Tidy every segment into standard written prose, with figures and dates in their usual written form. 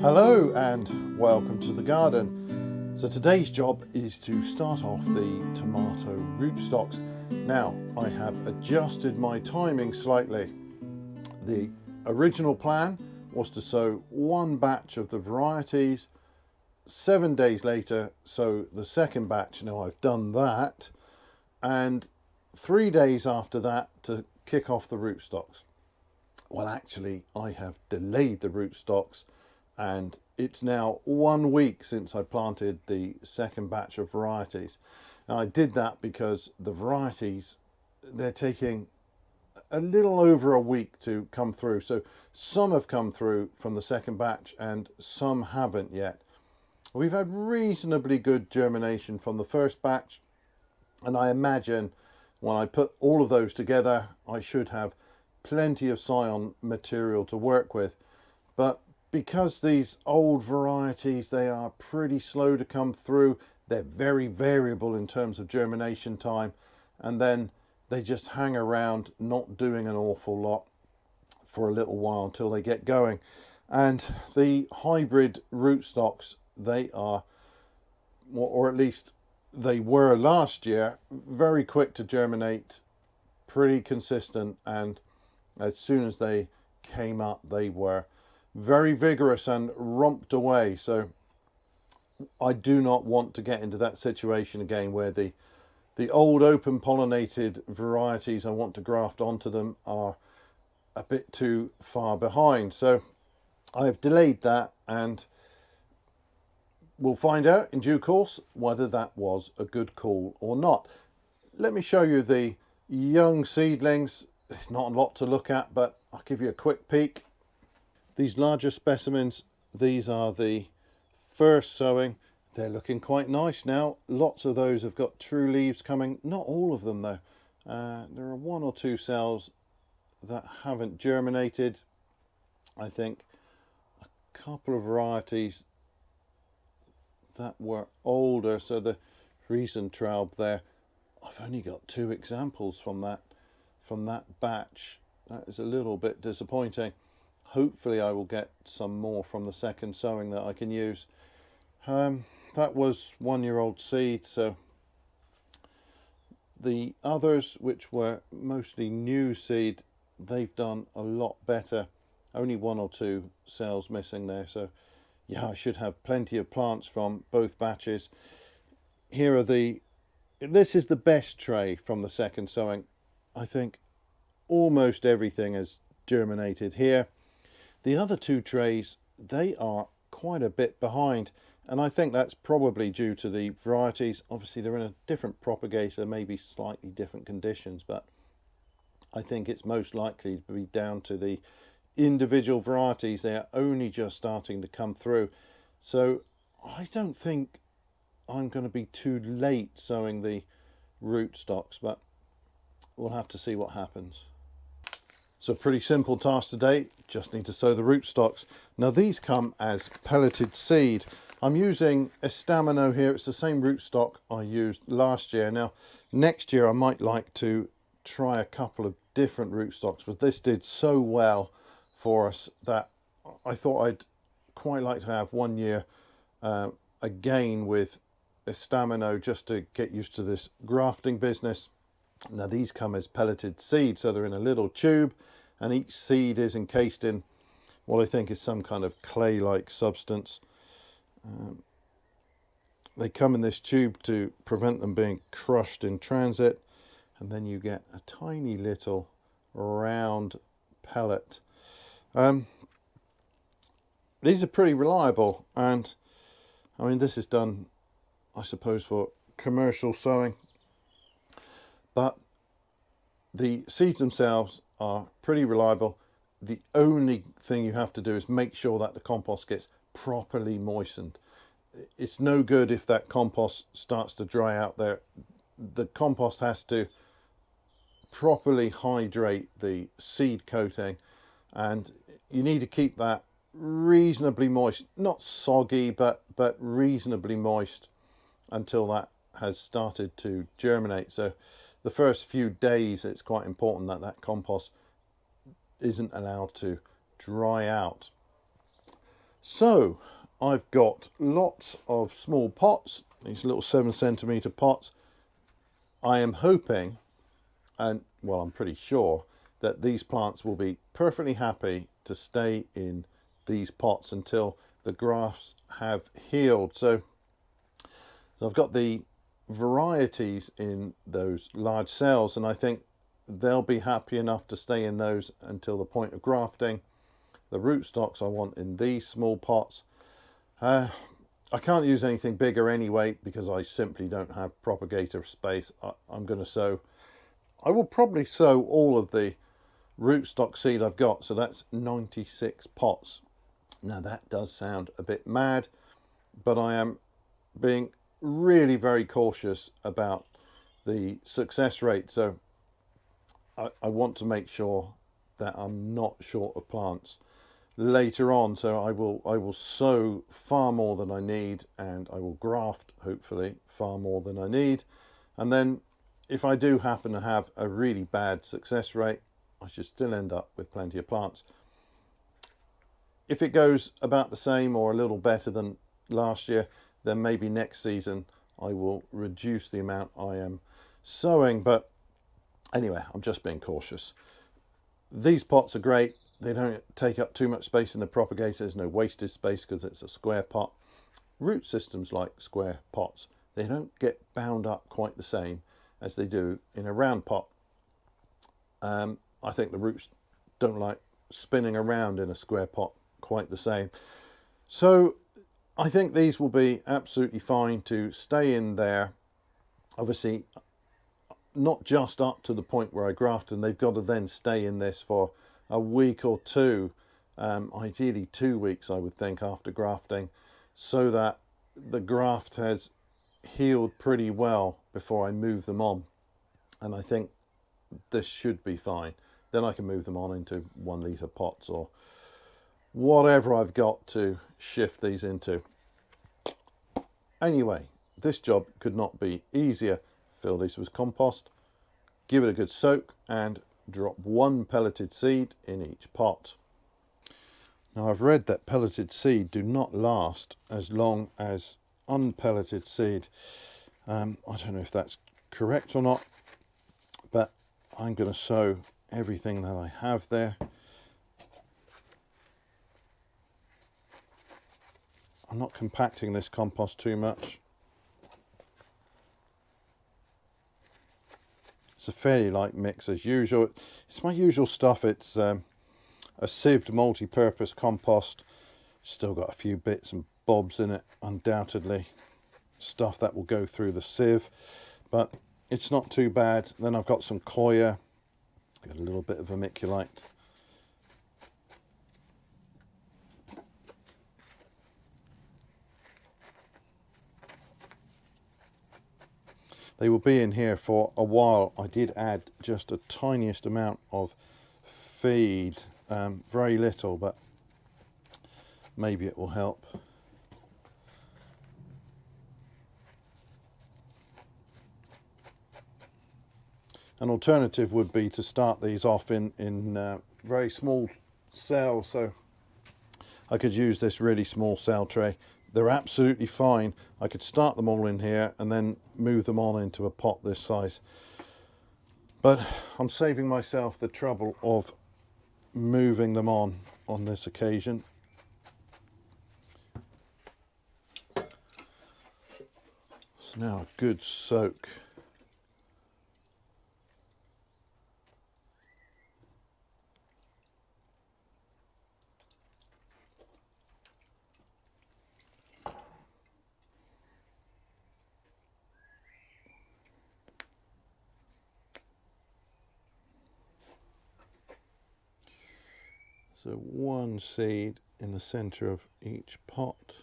Hello and welcome to the garden. So today's job is to start off the tomato rootstocks. Now I have adjusted my timing slightly. The original plan was to sow one batch of the varieties, 7 days later sow the second batch. Now I've done that, and 3 days after that to kick off the rootstocks. Well, actually I have delayed the rootstocks, and it's now 1 week since I planted the second batch of varieties. Now I did that because the varieties, they're taking a little over a week to come through. So some have come through from the second batch and some haven't yet. We've had reasonably good germination from the first batch, and I imagine when I put all of those together I should have plenty of scion material to work with. But because these old varieties, they are pretty slow to come through, they're very variable in terms of germination time, and then they just hang around not doing an awful lot for a little while until they get going. And the hybrid rootstocks, they are, or at least they were last year, very quick to germinate, pretty consistent, and as soon as they came up they were very vigorous and romped away. So I do not want to get into that situation again where the old open pollinated varieties I want to graft onto them are a bit too far behind. So I've delayed that, and we'll find out in due course whether that was a good call or not. Let me show you the young seedlings. It's not a lot to look at, but I'll give you a quick peek. These larger specimens, these are the first sowing. They're looking quite nice now. Lots of those have got true leaves coming. Not all of them though. There are 1 or 2 cells that haven't germinated. I think a couple of varieties that were older. So the Riesentraub there, I've only got 2 examples from that batch. That is a little bit disappointing. Hopefully I will get some more from the second sowing that I can use. That was 1-year-old seed. So the others, which were mostly new seed, they've done a lot better. Only 1 or 2 cells missing there. So yeah, I should have plenty of plants from both batches. Here are this is the best tray from the second sowing. I think almost everything has germinated here. The other 2 trays, they are quite a bit behind, and I think that's probably due to the varieties. Obviously they're in a different propagator, maybe slightly different conditions, but I think it's most likely to be down to the individual varieties. They are only just starting to come through. So I don't think I'm going to be too late sowing the rootstocks, but we'll have to see what happens. So pretty simple task today, just need to sow the rootstocks. Now these come as pelleted seed. I'm using Estamino here, it's the same rootstock I used last year. Now next year I might like to try a couple of different rootstocks, but this did so well for us that I thought I'd quite like to have 1 year again with Estamino, just to get used to this grafting business. Now these come as pelleted seed, so they're in a little tube, and each seed is encased in what I think is some kind of clay-like substance. They come in this tube to prevent them being crushed in transit, and then you get a tiny little round pellet. These are pretty reliable, and I mean this is done, I suppose, for commercial sowing. But the seeds themselves are pretty reliable. The only thing you have to do is make sure that the compost gets properly moistened. It's no good if that compost starts to dry out there. The compost has to properly hydrate the seed coating, and you need to keep that reasonably moist, not soggy, but reasonably moist until that has started to germinate. So the first few days it's quite important that that compost isn't allowed to dry out. So I've got lots of small pots, these little 7 centimetre pots. I am hoping, and well, I'm pretty sure, that these plants will be perfectly happy to stay in these pots until the grafts have healed. So I've got the varieties in those large cells, and I think they'll be happy enough to stay in those until the point of grafting. The rootstocks I want in these small pots. I can't use anything bigger anyway because I simply don't have propagator space. I'm going to sow, I will probably sow all of the rootstock seed I've got, so that's 96 pots. Now that does sound a bit mad, but I am being really very cautious about the success rate, so I want to make sure that I'm not short of plants later on. So I will sow far more than I need, and I will graft hopefully far more than I need, and then if I do happen to have a really bad success rate, I should still end up with plenty of plants. If it goes about the same or a little better than last year, then maybe next season I will reduce the amount I am sowing. But anyway, I'm just being cautious. These pots are great. They don't take up too much space in the propagator. There's no wasted space because it's a square pot. Root systems like square pots, they don't get bound up quite the same as they do in a round pot. I think the roots don't like spinning around in a square pot quite the same. So I think these will be absolutely fine to stay in there. Obviously, not just up to the point where I graft, and they've got to then stay in this for a week or two, ideally 2 weeks, I would think, after grafting, so that the graft has healed pretty well before I move them on. And I think this should be fine. Then I can move them on into 1 litre pots or whatever I've got to shift these into. Anyway, this job could not be easier. Fill these with compost, give it a good soak, and drop 1 pelleted seed in each pot. Now I've read that pelleted seed do not last as long as unpelleted seed. I don't know if that's correct or not, but I'm going to sow everything that I have there. I'm not compacting this compost too much. It's a fairly light mix as usual. It's my usual stuff. It's a sieved multi-purpose compost. Still got a few bits and bobs in it, undoubtedly. Stuff that will go through the sieve, but it's not too bad. Then I've got some coir, got a little bit of vermiculite. They will be in here for a while. I did add just a tiniest amount of feed, very little, but maybe it will help. An alternative would be to start these off in very small cells, so I could use this really small cell tray. They're absolutely fine. I could start them all in here and then move them on into a pot this size. But I'm saving myself the trouble of moving them on this occasion. So now a good soak. So 1 seed in the centre of each pot.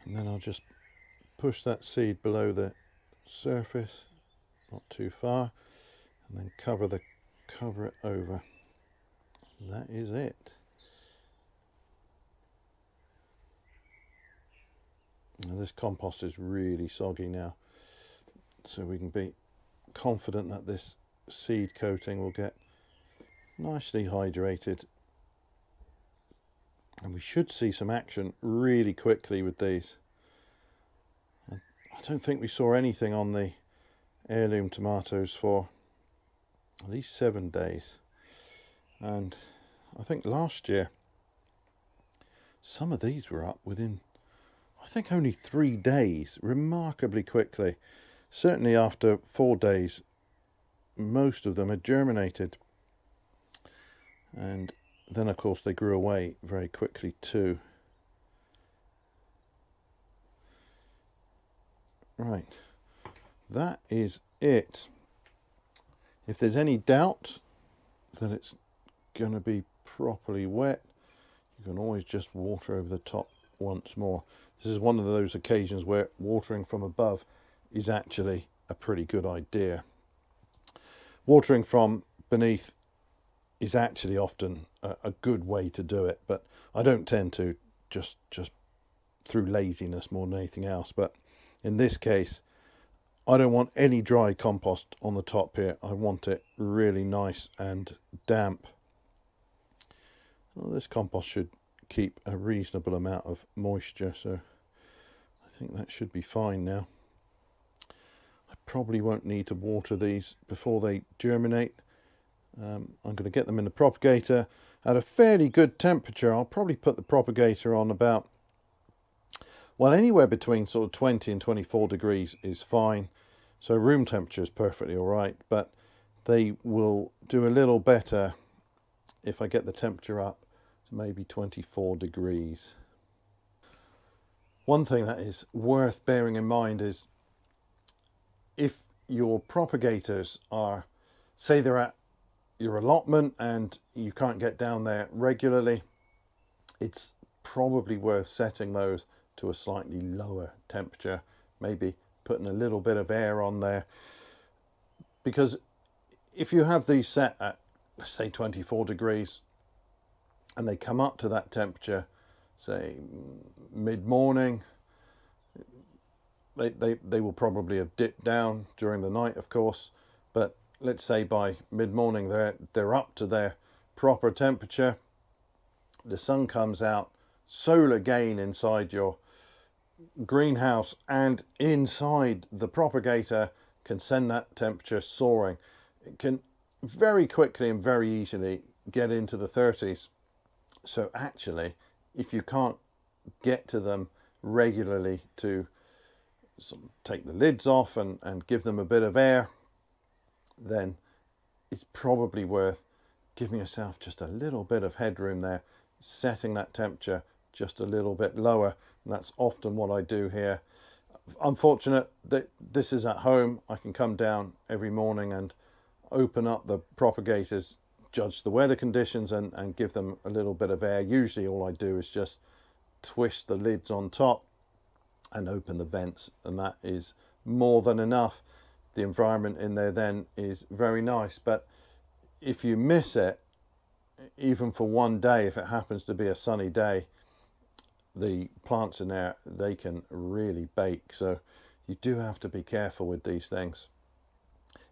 And then I'll just push that seed below the surface, not too far, and then cover it over. And that is it. Now this compost is really soggy now, so we can be confident that this seed coating will get nicely hydrated, and we should see some action really quickly with these. I don't think we saw anything on the heirloom tomatoes for at least 7 days, and I think last year some of these were up within, I think, only 3 days, remarkably quickly. Certainly after 4 days most of them had germinated, and then of course they grew away very quickly too. Right, that is it. If there's any doubt that it's going to be properly wet, you can always just water over the top once more. This is one of those occasions where watering from above is actually a pretty good idea. Watering from beneath is actually often a good way to do it, but I don't tend to, just through laziness more than anything else. But in this case, I don't want any dry compost on the top here. I want it really nice and damp. Well, this compost should keep a reasonable amount of moisture, so I think that should be fine now. I probably won't need to water these before they germinate. I'm going to get them in the propagator at a fairly good temperature. I'll probably put the propagator on about, well, anywhere between sort of 20 and 24 degrees is fine. So room temperature is perfectly all right, but they will do a little better if I get the temperature up to maybe 24 degrees. One thing that is worth bearing in mind is if your propagators are, say they're at your allotment and you can't get down there regularly, it's probably worth setting those to a slightly lower temperature, maybe putting a little bit of air on there, because if you have these set at, say, 24 degrees and they come up to that temperature, say mid-morning, they will probably have dipped down during the night, of course, but let's say by mid-morning they're up to their proper temperature. The sun comes out, solar gain inside your greenhouse and inside the propagator can send that temperature soaring. It can very quickly and very easily get into the 30s. So actually, if you can't get to them regularly to sort of take the lids off and give them a bit of air, then it's probably worth giving yourself just a little bit of headroom there, setting that temperature just a little bit lower. And that's often what I do here. Unfortunate that this is at home. I can come down every morning and open up the propagators, judge the weather conditions and give them a little bit of air. Usually all I do is just twist the lids on top and open the vents, and that is more than enough. The environment in there then is very nice. But if you miss it, even for one day, if it happens to be a sunny day, the plants in there, they can really bake. So you do have to be careful with these things.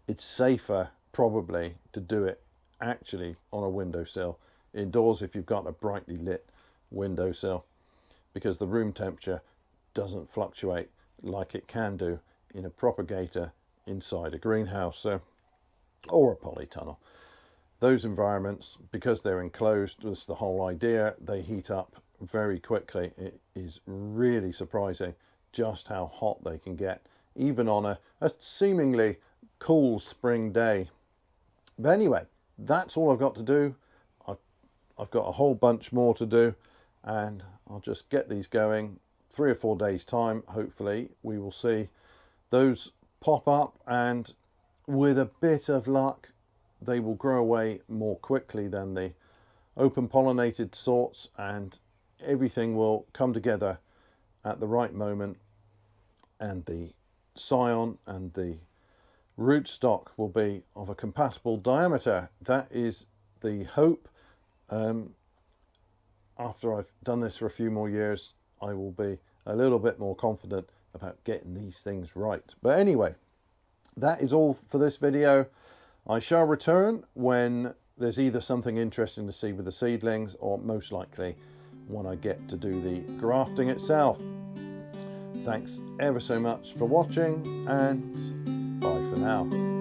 It's safer probably to do it actually on a windowsill indoors if you've got a brightly lit windowsill, because the room temperature doesn't fluctuate like it can do in a propagator inside a greenhouse, so, or a polytunnel. Those environments, because they're enclosed, that's the whole idea, they heat up very quickly. It is really surprising just how hot they can get, even on a seemingly cool spring day. But anyway, that's all I've got to do. I've got a whole bunch more to do, and I'll just get these going. 3 or 4 days time, hopefully we will see those pop up, and with a bit of luck they will grow away more quickly than the open pollinated sorts, and everything will come together at the right moment, and the scion and the rootstock will be of a compatible diameter. That is the hope. After I've done this for a few more years, I will be a little bit more confident about getting these things right. But anyway, that is all for this video. I shall return when there's either something interesting to see with the seedlings, or most likely when I get to do the grafting itself. Thanks ever so much for watching, and bye for now.